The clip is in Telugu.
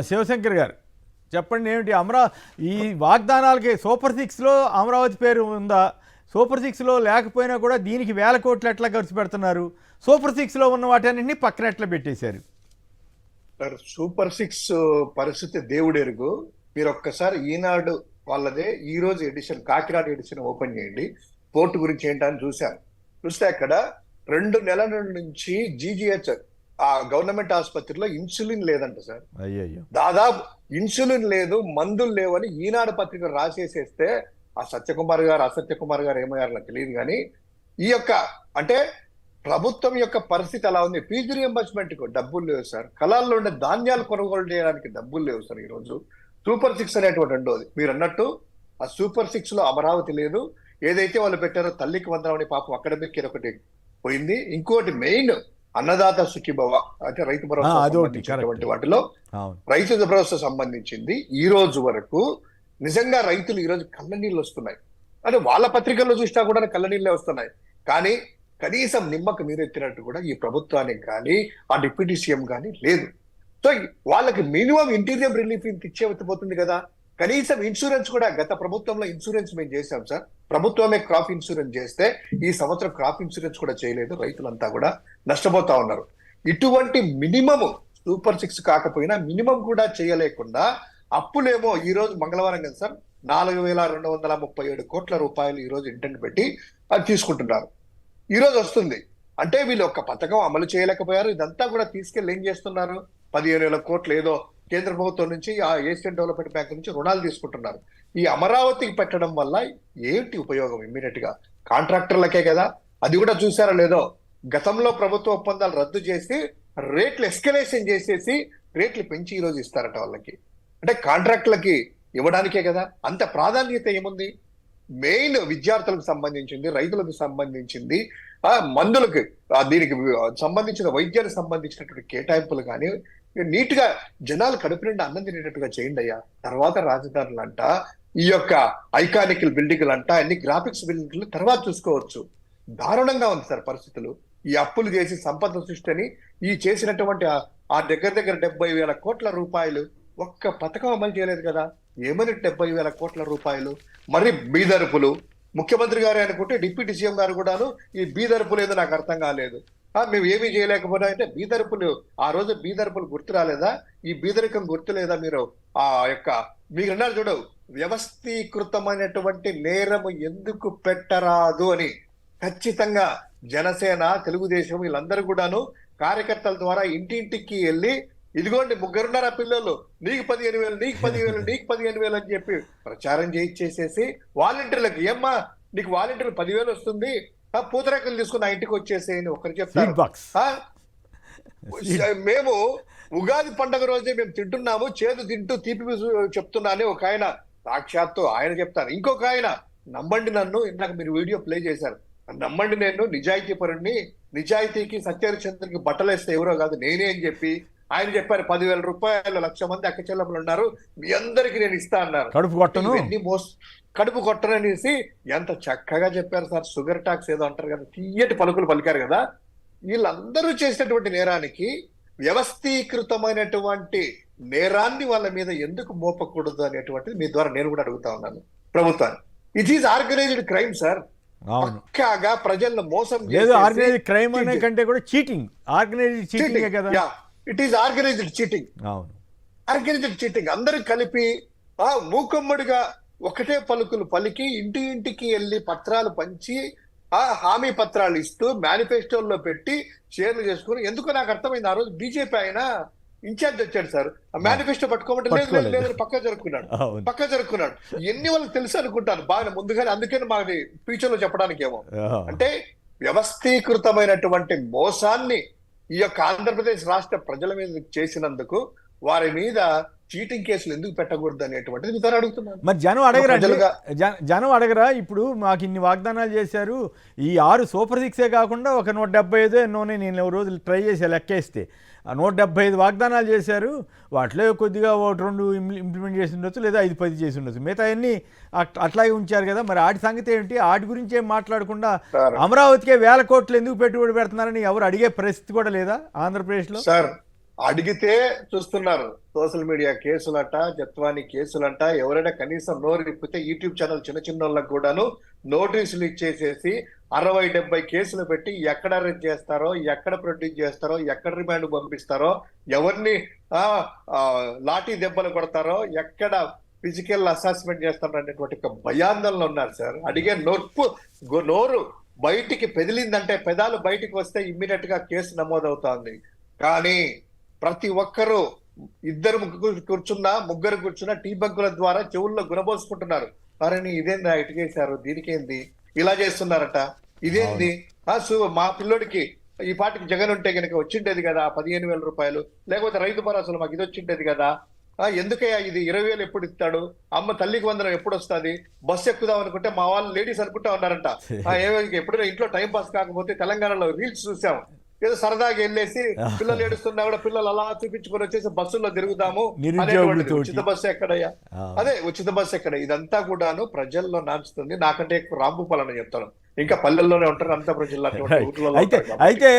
శివశంకర్ గారు చెప్పండి, ఏమిటి ఈ వాగ్దానాలకి సూపర్ సిక్స్లో అమరావతి పేరు ఉందా? సూపర్ సిక్స్లో లేకపోయినా కూడా దీనికి వేల కోట్లు ఎట్లా ఖర్చు పెడుతున్నారు? సూపర్ సిక్స్లో ఉన్న వాటన్నింటినీ పక్కన ఎట్లా పెట్టేశారు? సార్, సూపర్ సిక్స్ పరిస్థితి దేవుడెరుగు. మీరు ఒక్కసారి ఈనాడు వాళ్ళదే ఈ రోజు ఎడిషన్, కాకినాడ ఎడిషన్ ఓపెన్ చేయండి. పోర్టు గురించి ఏంటని చూస్తే అక్కడ 2 నెలల నుంచి జీజీహెచ్ ఆ గవర్నమెంట్ ఆసుపత్రిలో ఇన్సులిన్ లేదంట సార్. అయ్యయ్యో, దాదాపు ఇన్సులిన్ లేదు, మందులు లేవని ఈనాడు పత్రిక రాసేసేస్తే ఆ అసత్యకుమార్ గారు ఏమయ్యారు నాకు తెలియదు. కానీ ఈ యొక్క అంటే ప్రభుత్వం యొక్క పరిస్థితి అలా ఉంది. ఫీజు రియంబర్స్మెంట్ కు డబ్బులు లేవు సార్. కళాల్లో ఉండే ధాన్యాలు కొనుగోలు చేయడానికి డబ్బులు లేవు సార్. ఈ రోజు సూపర్ సిక్స్ అనేటువంటి రెండోది మీరు అన్నట్టు ఆ సూపర్ సిక్స్ లో అమరావతి లేదు. ఏదైతే వాళ్ళు పెట్టారో తల్లికి వందనం అని పాపం అకాడమిక్ ఒకటి పోయింది. ఇంకోటి మెయిన్ అన్నదాత సుఖీభవ అంటే రైతు భరోసా సంబంధించినటువంటి వాటిలో రైతు భరోసా సంబంధించింది ఈ రోజు వరకు నిజంగా రైతులు ఈ రోజు కళ్ళనీళ్ళు వస్తున్నాయి. అంటే వాళ్ళ పత్రికల్లో చూసినా కూడా కళ్ళనీళ్ళే వస్తున్నాయి. కానీ కనీసం నిమ్మకు నీరెత్తినట్టు కూడా ఈ ప్రభుత్వానికి కానీ ఆ డిప్యూటీ సీఎం కానీ లేదు. సో వాళ్ళకి మినిమం ఇంటీరియం రిలీఫ్ ఇచ్చేపోతుంది కదా. కనీసం ఇన్సూరెన్స్ కూడా గత ప్రభుత్వంలో ఇన్సూరెన్స్ మేము చేశాం సార్. ప్రభుత్వమే క్రాప్ ఇన్సూరెన్స్ చేస్తే ఈ సంవత్సరం క్రాప్ ఇన్సూరెన్స్ కూడా చేయలేదు. రైతులంతా కూడా నష్టపోతా ఉన్నారు. ఇటువంటి మినిమం సూపర్ సిక్స్ కాకపోయినా మినిమం కూడా చేయలేకుండా అప్పులేమో ఈ రోజు మంగళవారం కదా సార్ 4,237 కోట్ల రూపాయలు ఈ రోజు ఇంటెంట్ పెట్టి అది తీసుకుంటున్నారు. ఈ రోజు వస్తుంది అంటే వీళ్ళు ఒక పథకం అమలు చేయలేకపోయారు. ఇదంతా కూడా తీసుకెళ్లి ఏం చేస్తున్నారు? 15,000 కోట్లు ఏదో కేంద్ర ప్రభుత్వం నుంచి ఆ ఏషియన్ డెవలప్మెంట్ బ్యాంక్ నుంచి రుణాలు తీసుకుంటున్నారు. ఈ అమరావతికి పెట్టడం వల్ల ఏంటి ఉపయోగం? ఇమ్మీడియట్ గా కాంట్రాక్టర్లకే కదా. అది కూడా చూసారా లేదో, గతంలో ప్రభుత్వ ఒప్పందాలు రద్దు చేసి రేట్లు ఎస్కలేషన్ చేసేసి రేట్లు పెంచి ఈ రోజు ఇస్తారట వాళ్ళకి. అంటే కాంట్రాక్టులకి ఇవ్వడానికే కదా. అంత ప్రాధాన్యత ఏముంది? మెయిన్ విద్యార్థులకు సంబంధించింది, రైతులకు సంబంధించింది, మందులకు దీనికి సంబంధించిన వైద్యానికి సంబంధించినటువంటి కేటాయింపులు కానీ నీట్ గా జనాలు కడుపు నిండా అన్నం తినేటట్టుగా చేయండి అయ్యా. తర్వాత రాజధానులు అంట, ఈ యొక్క ఐకానిక్ బిల్డింగ్లు అంట, అన్ని గ్రాఫిక్స్ బిల్డింగ్లు తర్వాత చూసుకోవచ్చు. దారుణంగా ఉంది సార్ పరిస్థితులు. ఈ అప్పులు చేసి సంపద సృష్టిని ఈ చేసినటువంటి ఆ దగ్గర 70,000 కోట్ల రూపాయలు ఒక్క పథకం అమలు చేయలేదు కదా. ఏమని 70,000 కోట్ల రూపాయలు? మరి బీదరుపులు ముఖ్యమంత్రి గారు అనుకుంటే డిప్యూటీ సీఎం గారు కూడాను ఈ బీదరుపులు ఏదో నాకు అర్థం కాలేదు. మేము ఏమీ చేయలేకపోయినా అంటే బీదరుపులు ఆ రోజు బీదరుపులు గుర్తు రాలేదా? ఈ బీదరికం గుర్తు లేదా? మీరు ఆ యొక్క మీరు అన్నారు చూడు, వ్యవస్థీకృతమైనటువంటి నేరము ఎందుకు పెట్టరాదు అని ఖచ్చితంగా జనసేన, తెలుగుదేశం వీళ్ళందరూ కూడాను కార్యకర్తల ద్వారా ఇంటింటికి వెళ్ళి ఇదిగోండి 3 పిల్లలు, నీకు 15,000, నీకు 10,000, నీకు 15,000 అని చెప్పి ప్రచారం చేసేసి వాలంటీర్లకు ఏమ్మా నీకు వాలంటీర్లు 10,000 వస్తుంది, పూతరేకలు తీసుకుని ఆ ఇంటికి వచ్చేసేయని ఒకరు చెప్తారు. మేము ఉగాది పండుగ రోజే మేము తింటున్నాము, చేదు తింటూ తీపి చెప్తున్నానే ఒక ఆయన సాక్షాత్తు ఆయన చెప్తారు. ఇంకొక ఆయన నమ్మండి నన్ను, ఇందాక మీరు వీడియో ప్లే చేశారు, నమ్మండి నేను నిజాయితీ పరుణ్ణి, నిజాయితీకి సత్యహరిచంద్రకి బట్టలేస్తే ఎవరో కాదు నేనే అని చెప్పి ఆయన చెప్పారు. 10,000 రూపాయలు 1,00,000 మంది అక్క చెల్లెమ్మలు ఉన్నారు, మీ అందరికి నేను ఇస్తా అన్నారు. కడుపు కొట్టననేసి ఎంత చక్కగా చెప్పారు సార్. షుగర్ టాక్స్ ఏదో అంటారు కదా, తీయటి పలుకులు పలికారు కదా. వీళ్ళందరూ చేసినటువంటి నేరానికి వ్యవస్థీకృతమైనటువంటి నేరాన్ని వాళ్ళ మీద ఎందుకు మోపకూడదు అనేటువంటిది మీ ద్వారా నేను కూడా అడుగుతా ఉన్నాను ప్రభుత్వాన్ని. It is organised crime sir. పక్కాగా ప్రజలను మోసం చేసి ఆర్గనైజ్డ్ క్రైమ్ అనే కంటే కూడా చీటింగ్, ఆర్గనైజ్డ్ చీటింగ్ కదా. It is organised cheating. Organised cheating అందరూ కలిపి మూకమ్మడిగా ఒకటే పలుకులు పలికి ఇంటికి వెళ్ళి పత్రాలు పంచి హామీ పత్రాలు ఇస్తూ మేనిఫెస్టోల్లో పెట్టి షేర్లు చేసుకుని. ఎందుకో నాకు అర్థమైంది, ఆ రోజు బీజేపీ ఆయన ఇన్ఛార్జ్ వచ్చాడు సార్, మేనిఫెస్టో పట్టుకోమంటే లేదు పక్క జరుపుకున్నాడు. ఎన్ని వాళ్ళకి తెలుసు అనుకుంటాను బాగా ముందుగానే, అందుకని మాది ఫ్యూచర్ లో చెప్పడానికి ఏమో. అంటే వ్యవస్థీకృతమైనటువంటి మోసాన్ని ఈ యొక్క ఆంధ్రప్రదేశ్ రాష్ట్ర ప్రజల మీద చేసినందుకు వారి మీద చీటింగ్ కేసులు ఎందుకు పెట్టకూడదు అనేటువంటిది మీ ద్వారా అడుగుతున్నాను. మరి జనం అడగరా? ఇప్పుడు మాకు ఇన్ని వాగ్దానాలు చేశారు, ఈ 6 సూపర్ సిక్సే కాకుండా ఒక 175 ఎన్నోనే నేను రోజులు ట్రై చేసే లెక్కేస్తే 175 వాగ్దానాలు చేశారు, వాటిలో కొద్దిగా 1-2 ఇంప్లిమెంట్ చేసి ఉండొచ్చు, లేదా 5-10 చేసి ఉండొచ్చు, మిగతా అన్ని అట్లాగే ఉంచారు కదా. మరి ఆటి సంగతి ఏంటి? ఆటి గురించి ఏం మాట్లాడకుండా అమరావతికే 1,000 కోట్లు ఎందుకు పెట్టుబడి పెడుతున్నారని ఎవరు అడిగే పరిస్థితి కూడా లేదా ఆంధ్రప్రదేశ్లో? సార్ అడిగితే చూస్తున్నారు సోషల్ మీడియా కేసులట, జత్వాని కేసులంట. ఎవరైనా కనీసం నోరు విప్పితే యూట్యూబ్ ఛానల్ చిన్న చిన్న వాళ్ళకి కూడాను నోటీసులు ఇచ్చేసేసి 60-70 కేసులు పెట్టి ఎక్కడ అరెస్ట్ చేస్తారో, ఎక్కడ ప్రొడ్యూస్ చేస్తారో, ఎక్కడ రిమాండ్ పంపిస్తారో, ఎవరిని లాఠీ దెబ్బలు కొడతారో, ఎక్కడ ఫిజికల్ అసెస్మెంట్ చేస్తారో అనేటువంటి ఒక భయాందోళన ఉన్నారు సార్. అడిగే నోరు బయటికి పెదిలిందంటే, పెదాలు బయటికి వస్తే ఇమ్మీడియట్ గా కేసు నమోదవుతోంది. కానీ ప్రతి ఒక్కరూ ముగ్గురు కూర్చున్నా టీ బంకుల ద్వారా చెవుల్లో గుణబోసుకుంటున్నారు. వారిని ఇదేందా ఇటు చేశారు, దీనికేంది ఇలా చేస్తున్నారట, ఇదేంది మా పిల్లోడికి ఈ పాటికి జగన్ ఉంటే కనుక వచ్చిండేది కదా 15,000 రూపాయలు, లేకపోతే రైతు భరోసాలు మాకు ఇది వచ్చిండేది కదా, ఎందుకయ్యా ఇది 20,000 ఎప్పుడు ఇస్తాడు, అమ్మ తల్లికి వందనం ఎప్పుడు వస్తుంది, బస్సు ఎక్కుదాం అనుకుంటే మా వాళ్ళు లేడీస్ అనుకుంటా ఉన్నారంట. ఎప్పుడైనా ఇంట్లో టైం పాస్ కాకపోతే తెలంగాణలో రీల్స్ చూసాం, ఏదో సరదాగా వెళ్ళేసి పిల్లలు ఏడుస్తున్నా కూడా పిల్లలు అలా చూపించుకొని వచ్చేసి బస్సుల్లో తిరుగుదాము అనేటువంటిది. ఉచిత బస్సు ఎక్కడయ్యా, అదే ఉచిత బస్సు ఎక్కడ, ఇదంతా కూడాను ప్రజల్లో నాచుతుంది. నాకంటే ఎక్కువ రాంభూపాలని చెప్తాను, ఇంకా పల్లెల్లోనే ఉంటారు, అంతా ప్రజల్లో అయితే